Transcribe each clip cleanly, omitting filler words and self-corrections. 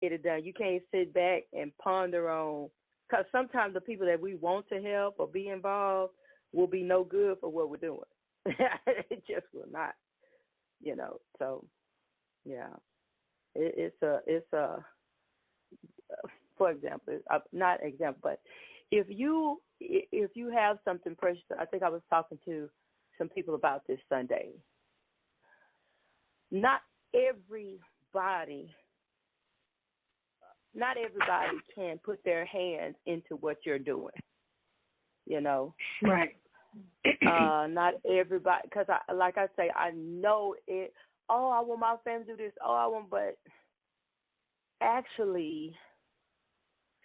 get it done. You can't sit back and ponder on, because sometimes the people that we want to help or be involved will be no good for what we're doing. It just will not, So, yeah, it's a for example, not example, but if you have something precious, I think I was talking to some people about this Sunday. Not everybody, not everybody can put their hands into what you're doing. Right. Not everybody, because like I say, I know it. Oh, I want my family to do this. Oh, I want, but actually,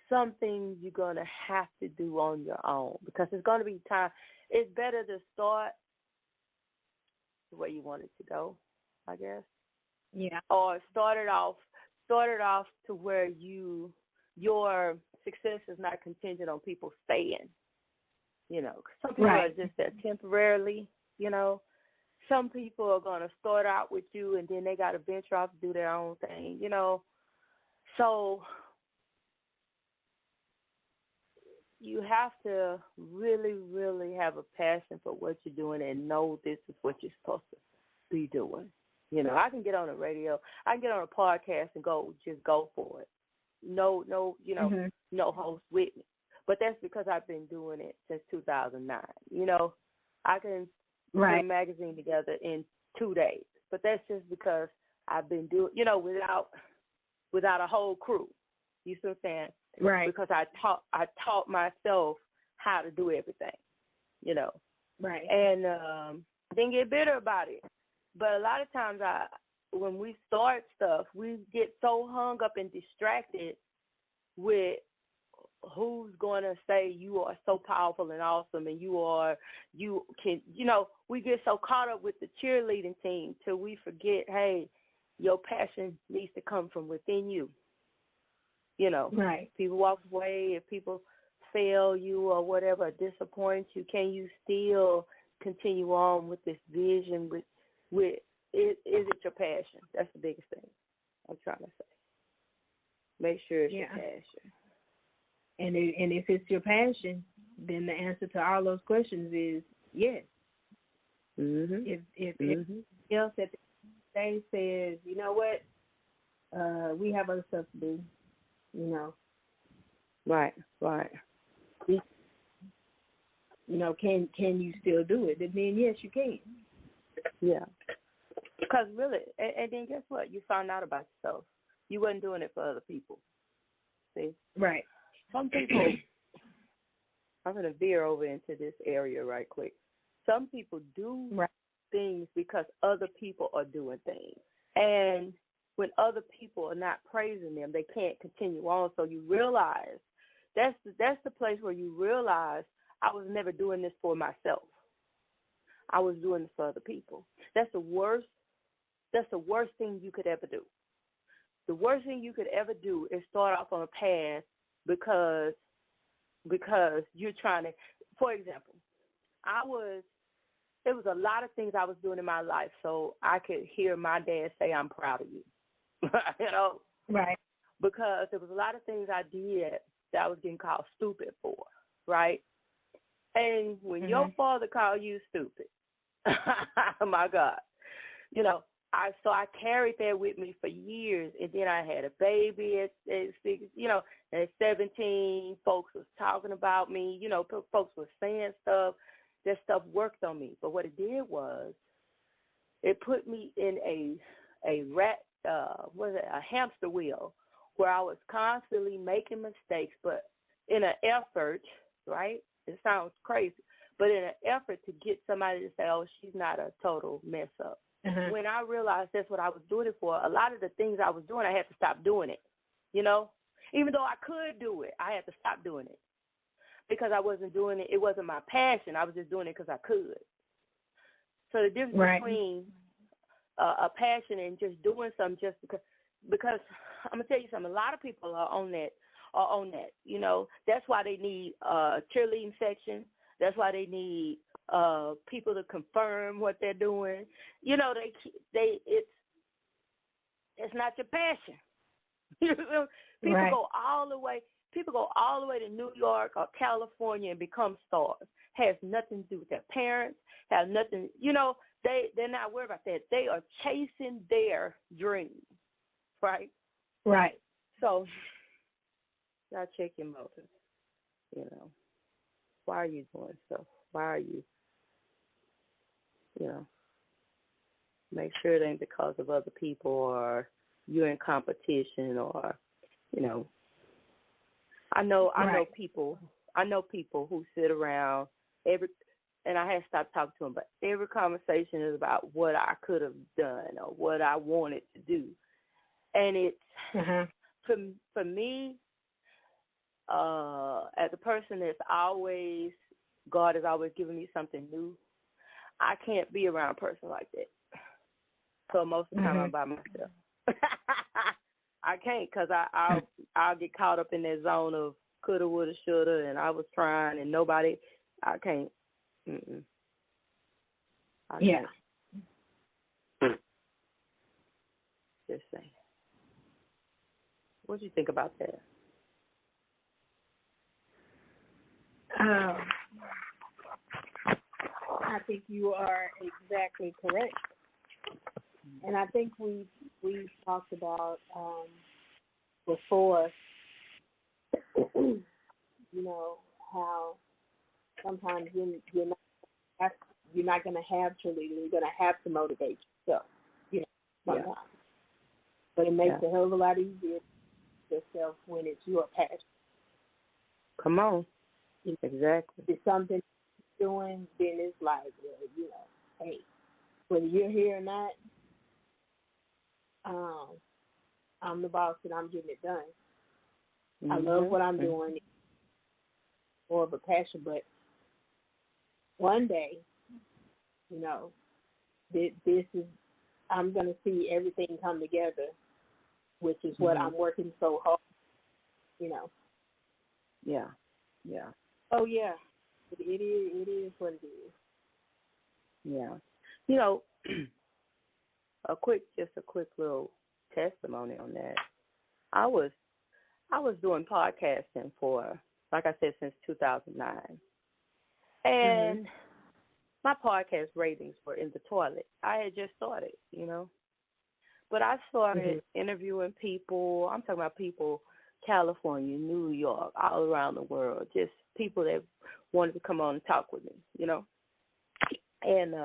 something you're going to have to do on your own, because it's going to be time. It's better to start the way you want it to go, I guess. Yeah. Or start it off to where your success is not contingent on people staying. 'Cause some people are just there temporarily. Some people are going to start out with you and then they got to venture off to do their own thing. So you have to really, really have a passion for what you're doing and know this is what you're supposed to be doing. I can get on the radio, I can get on a podcast and just go for it. No, no host with me. But that's because I've been doing it since 2009. I can put a magazine together in 2 days. But that's just because I've been doing, without a whole crew. You see what I'm saying? Right. Because I taught myself how to do everything. Right. And didn't get bitter about it. But a lot of times when we start stuff, we get so hung up and distracted with who's going to say you are so powerful and awesome and we get so caught up with the cheerleading team till we forget, hey, your passion needs to come from within you. Right. People walk away, if people fail you or whatever, disappoint you, can you still continue on with this vision? Is it your passion? That's the biggest thing I'm trying to say. Make sure it's your passion. And if it's your passion, then the answer to all those questions is yes. Mm-hmm. If anything else at the day says, you know what, we have other stuff to do, Right. Can you still do it? Then yes, you can. Yeah. Because really, and then guess what? You found out about yourself. You wasn't doing it for other people. See? Right. Some people, I'm going to veer over into this area right quick. Some people do things because other people are doing things. And when other people are not praising them, they can't continue on. So you realize, that's the place where you realize, I was never doing this for myself. I was doing this for other people. That's the worst thing you could ever do. The worst thing you could ever do is start off on a path because you're trying to, for example, there was a lot of things I was doing in my life so I could hear my dad say, I'm proud of you. Right. Because there was a lot of things I did that I was getting called stupid for, right? And when your father called you stupid, my God, I carried that with me for years, and then I had a baby at 6, at 17, folks was talking about me, folks were saying stuff. That stuff worked on me, but what it did was, it put me in a hamster wheel, where I was constantly making mistakes, but in an effort, right? It sounds crazy, but in an effort to get somebody to say, oh, she's not a total mess up. When I realized that's what I was doing it for, a lot of the things I was doing, I had to stop doing it, Even though I could do it, I had to stop doing it because I wasn't doing it. It wasn't my passion. I was just doing it because I could. So the difference between a passion and just doing something just because I'm going to tell you something, a lot of people are on that. That's why they need a cheerleading section. That's why they need people to confirm what they're doing. It's not your passion. People right. go all the way. People go all the way to New York or California and become stars. Has nothing to do with their parents. Have nothing. They're not worried about that. They are chasing their dreams, right? Right. So, y'all check your motives. Why are you doing stuff? Why are you, make sure it ain't because of other people or you're in competition or, I know people who sit around and I had to stop talking to them, but every conversation is about what I could have done or what I wanted to do. And it's, for me, as a person God has always given me something new, I can't be around a person like that. So most of the time I'm by myself. I can't because I'll get caught up in that zone of coulda, woulda, shoulda, and I was trying and nobody. I can't. I yeah. can't. Just saying. What do you think about that? I think you are exactly correct, and I think we talked about before, how sometimes you're not going to have cheerleaders. You're going to have to motivate yourself, sometimes. Yeah. But it makes it a hell of a lot easier yourself when it's your passion. Come on. Exactly. If it's something you're doing, then it's like, hey, whether you're here or not, I'm the boss and I'm getting it done. I love what I'm doing. It's more of a passion, but one day, this is, I'm going to see everything come together, which is what I'm working so hard, Yeah. Yeah. Oh, yeah. It is what it is. Yeah. Just a quick little testimony on that. I was doing podcasting for, like I said, since 2009. And my podcast ratings were in the toilet. I had just started, But I started interviewing people. I'm talking about people, California, New York, all around the world, just people that wanted to come on and talk with me, And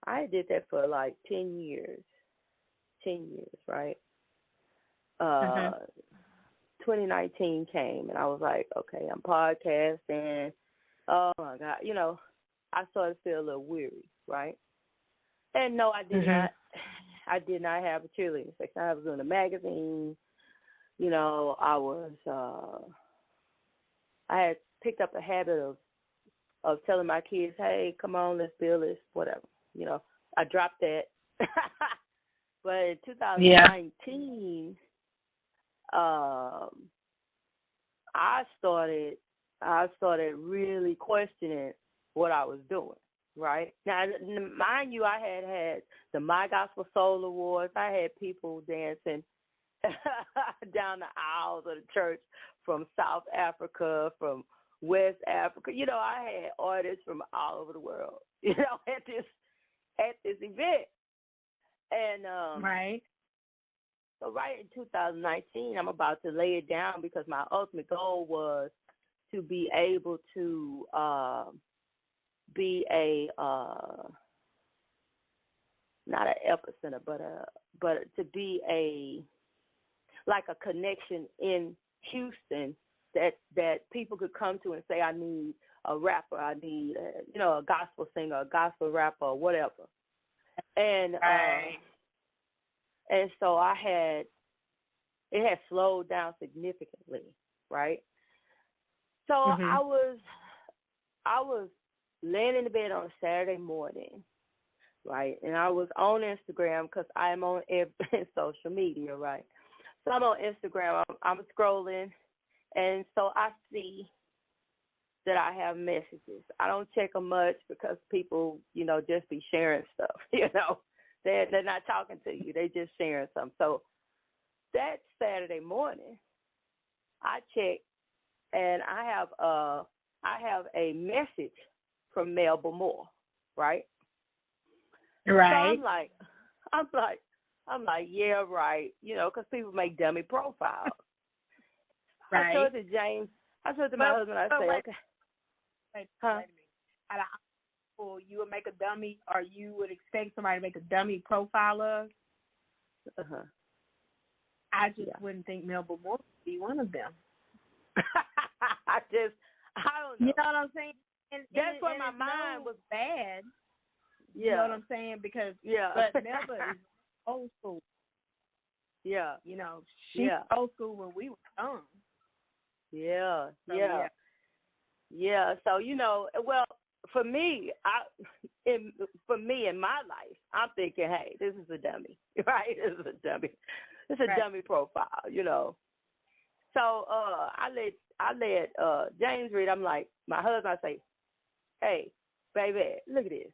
I did that for like 10 years. 10 years, right? 2019 came, and I was like, okay, I'm podcasting. Oh, my God. I started to feel a little weary, right? And no, I did not. I did not have a cheerleading section. I was doing a magazine. I had picked up a habit of telling my kids, hey, come on, let's build this, whatever. I dropped that. But in 2019, I started really questioning what I was doing, right? Now, mind you, I had the My Gospel Soul Awards. I had people dancing down the aisles of the church from South Africa, from West Africa. I had artists from all over the world, at this event. And right. So right in 2019, I'm about to lay it down because my ultimate goal was to be able to be not an epicenter, but to be a connection in Houston that people could come to and say, I need a rapper, I need a gospel singer, a gospel rapper, or whatever. And and so it had slowed down significantly, right? So I was laying in the bed on a Saturday morning, right? And I was on Instagram because I'm on social media, right? So I'm on Instagram. I'm scrolling, and so I see that I have messages. I don't check them much because people, just be sharing stuff, They're not talking to you. They just sharing something. So that Saturday morning, I checked and I have a message from Melba Moore, right? Right. So I'm like, yeah, right. You know, because people make dummy profiles. Right. I said to my husband, I said, okay. Wait a minute. Out of people, you would make a dummy, or you would expect somebody to make a dummy profile of? Uh-huh. I just wouldn't think Melba Moore would be one of them. I don't know. You know what I'm saying? That's where my mind was bad. Yeah. You know what I'm saying? Because but Melba is old school. Yeah. You know, she's old school when we were young. Yeah. So, yeah. So, you know, well, for me, in my life, I'm thinking, hey, this is a dummy, right? This is a dummy. It's a dummy profile, you know. So I let James read. I'm like, my husband, I say, hey, baby, look at this.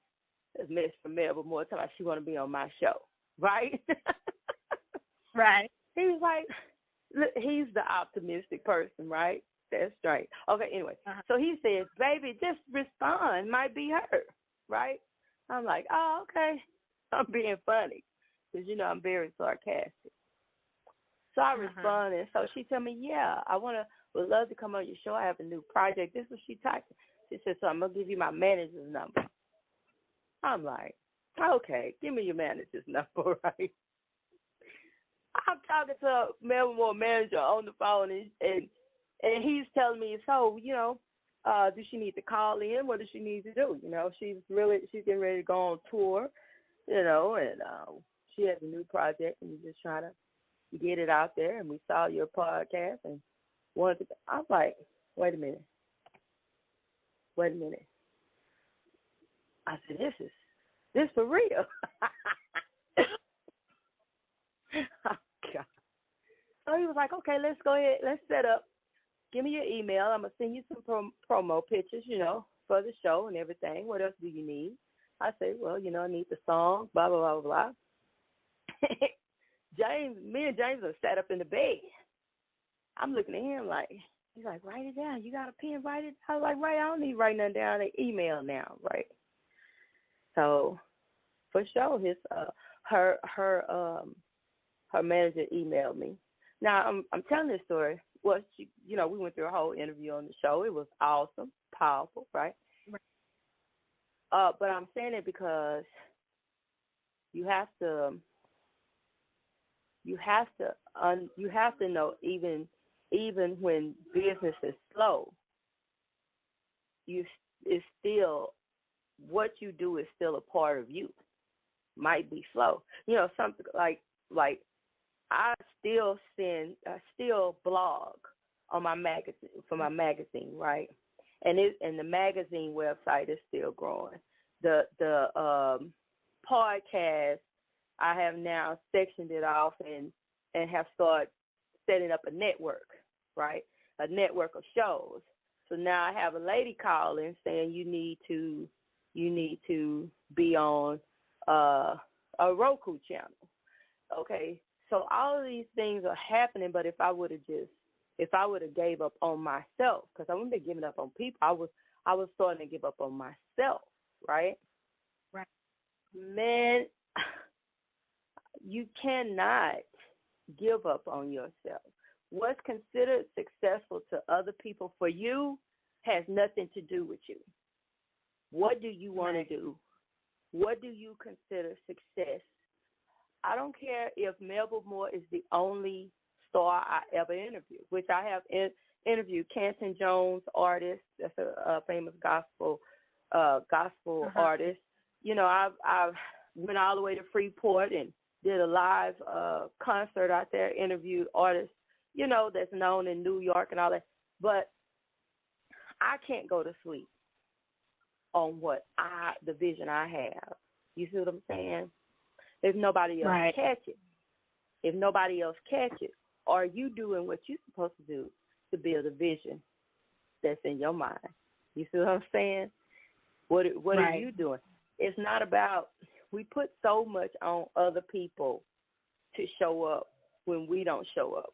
This Miss from Melba Moore telling me she want to be on my show, right? Right. He was like, look, he's the optimistic person, right? That's right. Okay, anyway. So he says, baby, just respond. Might be her, right? I'm like, oh, okay. I'm being funny because, you know, I'm very sarcastic. So I responded. So she told me, yeah, would love to come on your show. I have a new project. This is what she typed. She said, so I'm going to give you my manager's number. I'm like, okay, give me your manager's number, right? I'm talking to a Melba Moore manager on the phone, and he's telling me, so, you know, does she need to call in? What does she need to do? You know, she's getting ready to go on tour, you know, and she has a new project, and we're just trying to get it out there. And we saw your podcast and wanted to. I'm like, wait a minute. I said, this for real. Oh, God. So he was like, okay, let's go ahead. Let's set up. Give me your email. I'm going to send you some promo pictures, you know, for the show and everything. What else do you need? I said, well, you know, I need the song, blah, blah, blah, blah. Me and James are sat up in the bed. I'm looking at him like, he's like, write it down. You got a pen, write it. I was like, right, I don't need to write nothing down. They email now, right? So, for sure, her manager emailed me. Now, I'm telling this story. Well, we went through a whole interview on the show. It was awesome, powerful, right? But I'm saying it because you have to know even when business is slow, it's still what you do is still a part of you. Might be slow, you know, something like I still blog on my magazine, right? And the magazine website is still growing. The podcast, I have now sectioned it off and have started setting up a network, right? A network of shows. So now I have a lady calling saying you need to be on a Roku channel. Okay. So all of these things are happening, but if I would have gave up on myself, because I wouldn't be giving up on people, I was starting to give up on myself, right? Right. Man, you cannot give up on yourself. What's considered successful to other people for you has nothing to do with you. What do you want to do? What do you consider success? I don't care if Melba Moore is the only star I ever interviewed, which I have interviewed Canton Jones, artist, that's a famous gospel artist. You know, I went all the way to Freeport and did a live concert out there, interviewed artists, you know, that's known in New York and all that. But I can't go to sleep on the vision I have. You see what I'm saying? If nobody else catch it, are you doing what you're supposed to do to build a vision that's in your mind? You see what I'm saying? What are you doing? It's not about, we put so much on other people to show up when we don't show up.